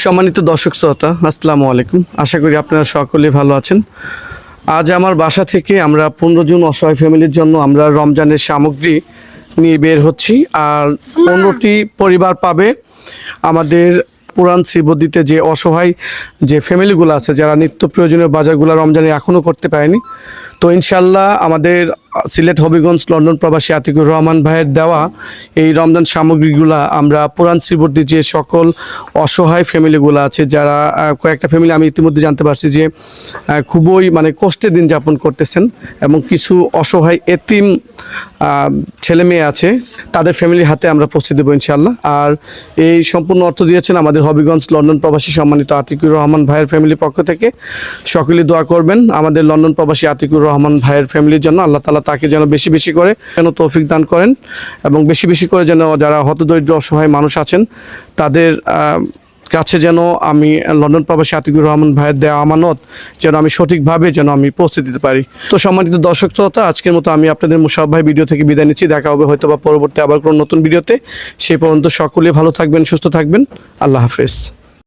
সম্মানিত দর্শক শ্রোতা, আসসালামু আলাইকুম। আশা করি আপনারা সকলে ভালো আছেন। আজ আমার বাসা থেকে আমরা 15 জন অসহায় ফ্যামিলির জন্য আমরা রমজানের সামগ্রী নিয়ে বের হচ্ছি। আর 15টি পরিবার পাবে আমাদের পুরান শ্রীবদ্ধিতে যে অসহায় যে ফ্যামিলিগুলো আছে, যারা নিত্য প্রয়োজনীয় বাজারগুলো রমজানে এখনও করতে পারেনি। তো ইনশাল্লাহ আমাদের সিলেট হবিগঞ্জ লন্ডন প্রবাসী আতিকুর রহমান ভাইয়ের দেওয়া এই রমজান সামগ্রীগুলা আমরা পুরান শ্রীবর্দী যে সকল অসহায় ফ্যামিলিগুলো আছে, যারা কয়েকটা ফ্যামিলি আমি ইতিমধ্যে জানতে পারছি যে খুবই কষ্টের দিন যাপন করতেছেন, এবং কিছু অসহায় এতিম ছেলে মেয়ে আছে, তাদের ফ্যামিলির হাতে আমরা পৌঁছে দেবো ইনশাল্লাহ। আর এই সম্পূর্ণ অর্থ দিয়েছেন আমাদের হবিগঞ্জ লন্ডন প্রবাসী সম্মানিত আতিকুর রহমান ভাইয়ের ফ্যামিলির পক্ষ থেকে। সকলেই দোয়া করবেন আমাদের লন্ডন প্রবাসী আতিকুর রহমান ভাইয়ের ফ্যামিলির জন্য। আল্লাহ তাআলা তাকে যেন বেশি বেশি করে যেন তৌফিক দান করেন, এবং বেশি বেশি করে যেন যারা হতদরিদ্র অসহায় মানুষ আছেন তাদের কাছে যেন আমি লন্ডন প্রবাসী আতিকুর রহমান ভাইয়ের দেওয়া আমানত যেন আমি সঠিকভাবে যেন আমি পৌঁছে দিতে পারি। তো সম্মানিত দর্শক শ্রোতা, আজকের মতো আমি আপনাদের মুশাররফ ভাই ভিডিও থেকে বিদায় নিচ্ছি। দেখা হবে হয়তো বা পরবর্তী আবার কোনো নতুন ভিডিওতে। সেই পর্যন্ত সকলে ভালো থাকবেন, সুস্থ থাকবেন। আল্লাহ হাফেজ।